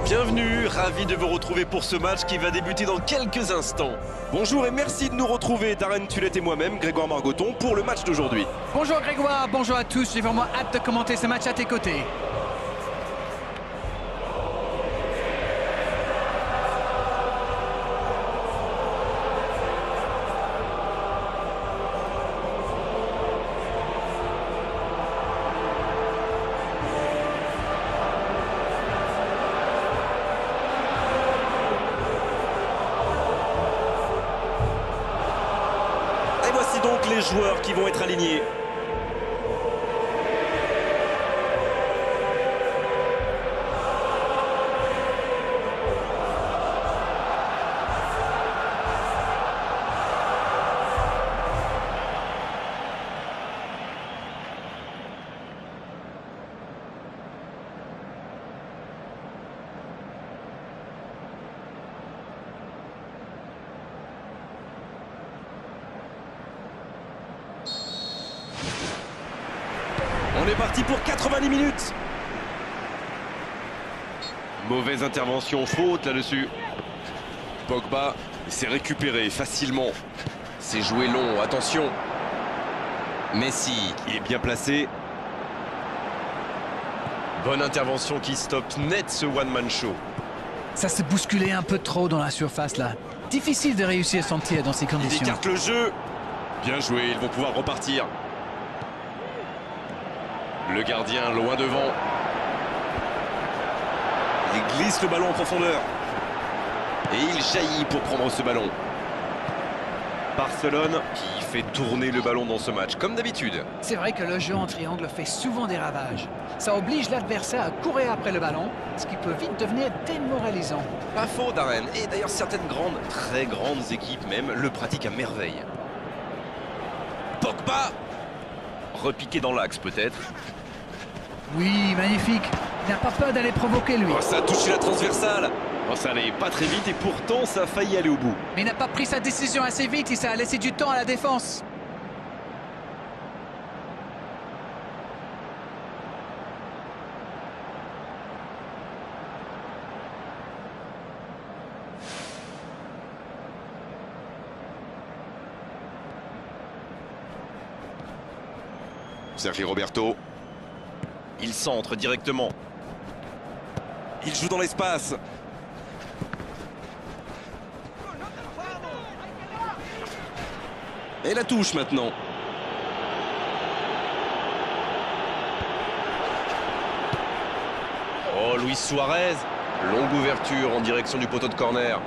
Bienvenue, ravi de vous retrouver pour ce match qui va débuter dans quelques instants. Bonjour et merci de nous retrouver, Darren Tulette et moi-même, Grégoire Margoton, pour le match d'aujourd'hui. Bonjour Grégoire, bonjour à tous, j'ai vraiment hâte de commenter ce match à tes côtés. Et voici donc les joueurs qui vont être alignés. On est parti pour 90 minutes. Mauvaise intervention, faute là-dessus. Pogba s'est récupéré facilement. C'est joué long, attention. Messi, il est bien placé. Bonne intervention qui stoppe net ce one-man show. Ça s'est bousculé un peu trop dans la surface là. Difficile de réussir son tir dans ces Il conditions. écarte le jeu. Bien joué, ils vont pouvoir repartir. Le gardien loin devant. Il glisse le ballon en profondeur. Et il jaillit pour prendre ce ballon. Barcelone qui fait tourner le ballon dans ce match, comme d'habitude. C'est vrai que le jeu en triangle fait souvent des ravages. Ça oblige l'adversaire à courir après le ballon, ce qui peut vite devenir démoralisant. Pas faux, Darren. Et d'ailleurs, certaines grandes, très grandes équipes même, le pratiquent à merveille. Pogba repiqué dans l'axe peut-être. Oui, magnifique. Il n'a pas peur d'aller provoquer lui. Oh, ça a touché la transversale. Oh, ça n'allait pas très vite et pourtant ça a failli aller au bout. Mais il n'a pas pris sa décision assez vite et ça a laissé du temps à la défense. Sergi Roberto. Il centre directement. Il joue dans l'espace. Et la touche maintenant. Oh, Luis Suarez. Longue ouverture en direction du poteau de corner.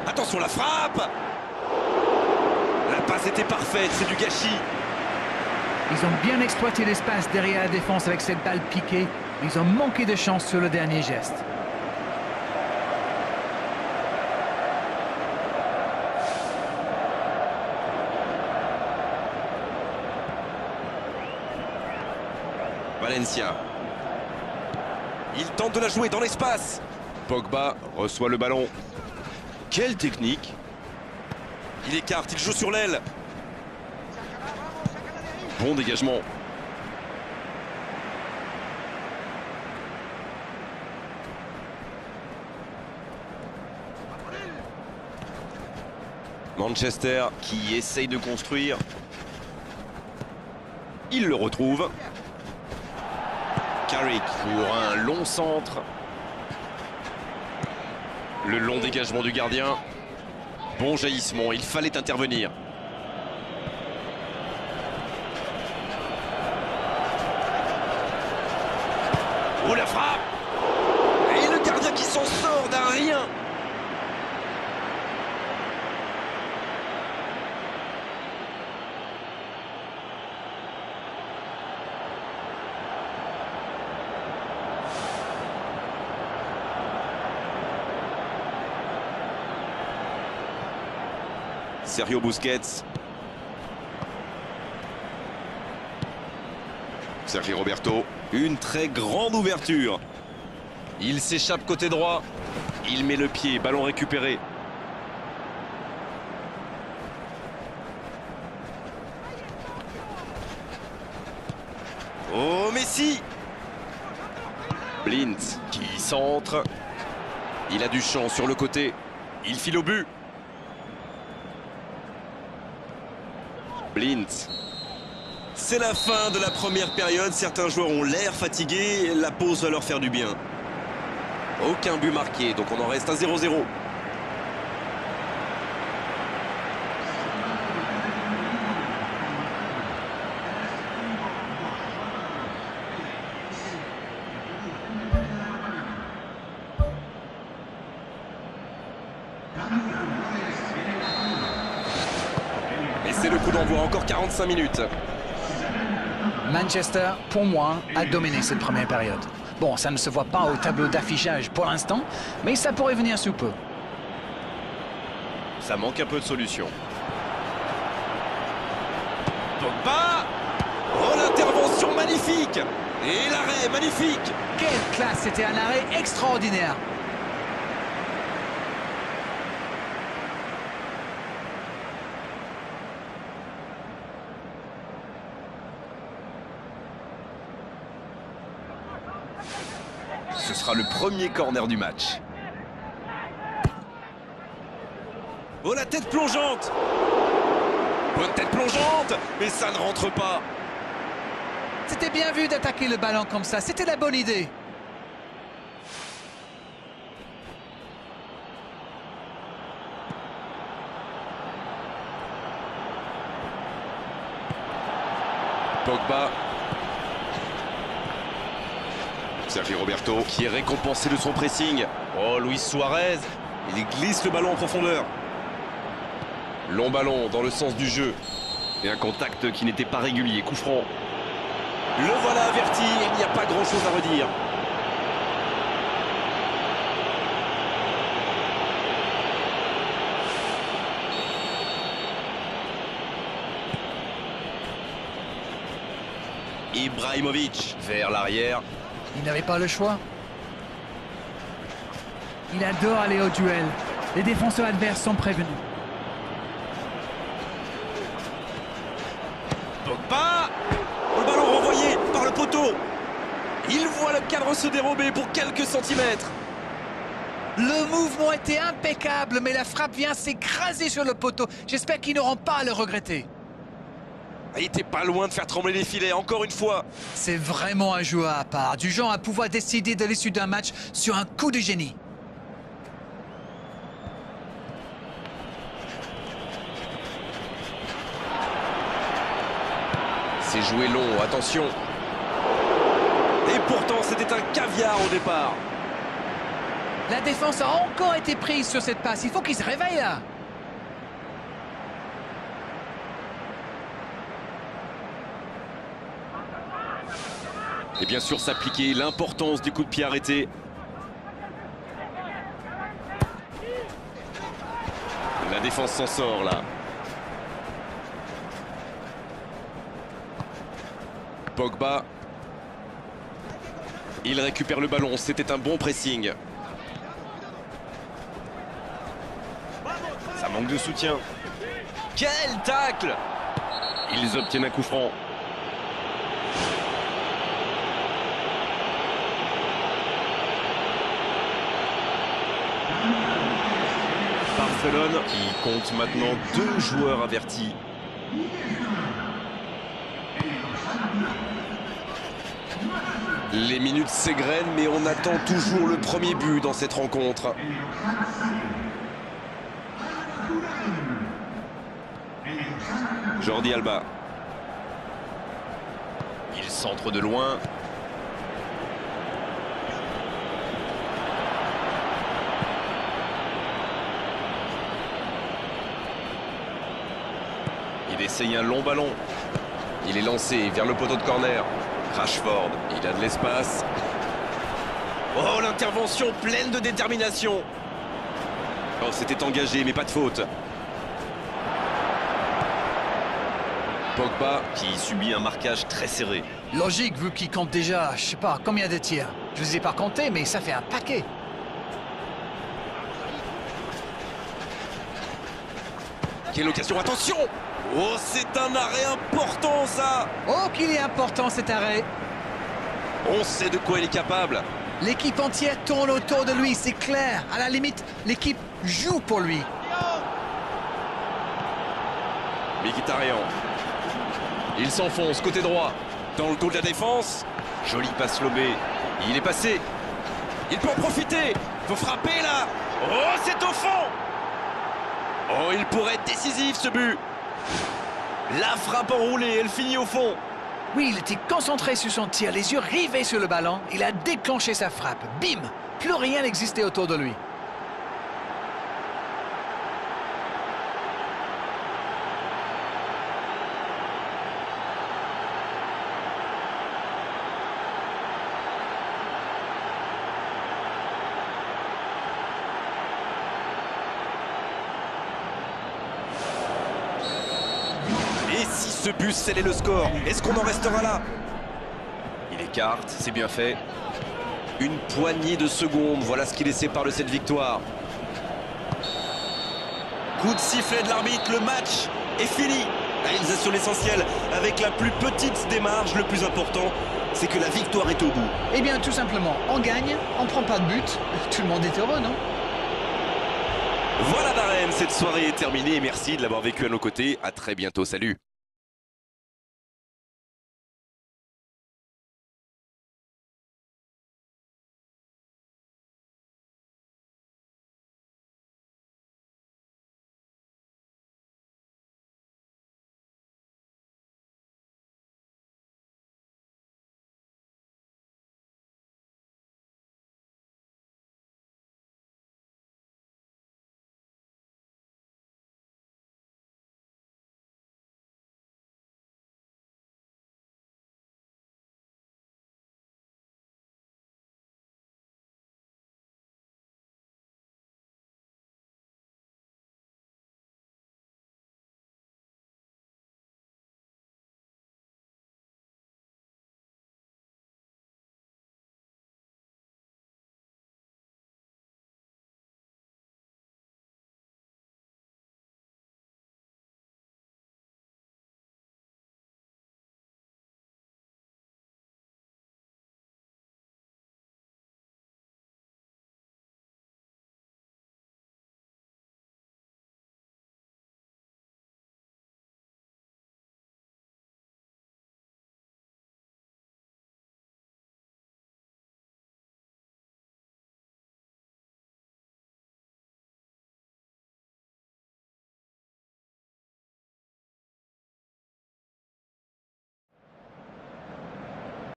Attention la frappe. La passe était parfaite, c'est du gâchis. Ils ont bien exploité l'espace derrière la défense avec cette balle piquée. Ils ont manqué de chance sur le dernier geste. Valencia. Il tente de la jouer dans l'espace. Pogba reçoit le ballon. Quelle technique! Il écarte, il joue sur l'aile. Bon dégagement. Manchester qui essaye de construire. Il le retrouve. Carrick pour un long centre. Le long dégagement du gardien. Bon jaillissement, il fallait intervenir. Oh la frappe! Et le gardien qui s'en sort d'un rien. Sergio Busquets. Sergi Roberto. Une très grande ouverture. Il s'échappe côté droit. Il met le pied, ballon récupéré. Oh, Messi! Blind qui centre. Il a du champ sur le côté. Il file au but. Blind. C'est la fin de la première période. Certains joueurs ont l'air fatigués. La pause va leur faire du bien. Aucun but marqué, donc on en reste à 0-0. Et c'est le coup d'envoi, encore 45 minutes. Manchester, pour moi, a dominé cette première période. Bon, ça ne se voit pas au tableau d'affichage pour l'instant, mais ça pourrait venir sous peu. Ça manque un peu de solution. Pogba. Oh, l'intervention magnifique. Et l'arrêt magnifique. Quelle classe, c'était un arrêt extraordinaire. Ce sera le premier corner du match. Oh, la tête plongeante! Bonne tête plongeante, mais ça ne rentre pas. C'était bien vu d'attaquer le ballon comme ça, c'était la bonne idée. Pogba. Sergio Roberto qui est récompensé de son pressing. Oh, Luis Suarez. Il glisse le ballon en profondeur. Long ballon dans le sens du jeu. Et un contact qui n'était pas régulier. Coup franc. Le voilà averti. Il n'y a pas grand-chose à redire. Ibrahimovic vers l'arrière. Il n'avait pas le choix. Il adore aller au duel. Les défenseurs adverses sont prévenus. Pogba. Le ballon renvoyé par le poteau. Il voit le cadre se dérober pour quelques centimètres. Le mouvement était impeccable, mais la frappe vient s'écraser sur le poteau. J'espère qu'ils n'auront pas à le regretter. Il était pas loin de faire trembler les filets, encore une fois. C'est vraiment un joueur à part, du genre à pouvoir décider de l'issue d'un match sur un coup de génie. C'est joué long, attention. Et pourtant, c'était un caviar au départ. La défense a encore été prise sur cette passe. Il faut qu'il se réveille là. Et bien sûr s'appliquer l'importance du coup de pied arrêté. La défense s'en sort là. Pogba. Il récupère le ballon, c'était un bon pressing. Ça manque de soutien. Quel tacle! Ils obtiennent un coup franc. Barcelone qui compte maintenant 2 joueurs avertis. Les minutes s'égrènent, mais on attend toujours le premier but dans cette rencontre. Jordi Alba. Il centre de loin. Il essaye un long ballon. Il est lancé vers le poteau de corner. Rashford, il a de l'espace. Oh, l'intervention pleine de détermination. Oh, c'était engagé, mais pas de faute. Pogba qui subit un marquage très serré. Logique, vu qu'il compte déjà, je sais pas, combien de tirs. Je ne les ai pas comptés, mais ça fait un paquet. Quelle occasion, attention! Oh, c'est un arrêt important, ça! Oh, qu'il est important cet arrêt. On sait de quoi il est capable. L'équipe entière tourne autour de lui, c'est clair. À la limite, l'équipe joue pour lui. Mkhitaryan. Il s'enfonce côté droit. Dans le dos de la défense. Jolie passe lobée. Il est passé. Il peut en profiter. Faut frapper là. Oh, c'est au fond. Oh, il pourrait être décisif ce but. La frappe enroulée, elle finit au fond. Oui, il était concentré sur son tir, les yeux rivés sur le ballon. Il a déclenché sa frappe. Bim! Plus rien n'existait autour de lui. Et si ce but scellait le score, est-ce qu'on en restera là? Il écarte, c'est bien fait. Une poignée de secondes, voilà ce qui les sépare de cette victoire. Coup de sifflet de l'arbitre, le match est fini. Ils assurent l'essentiel avec la plus petite des marges. Le plus important, c'est que la victoire est au bout. Eh bien, tout simplement, on gagne, on prend pas de but. Tout le monde est heureux, non? Voilà Darren, cette soirée est terminée et merci de l'avoir vécu à nos côtés. À très bientôt, salut.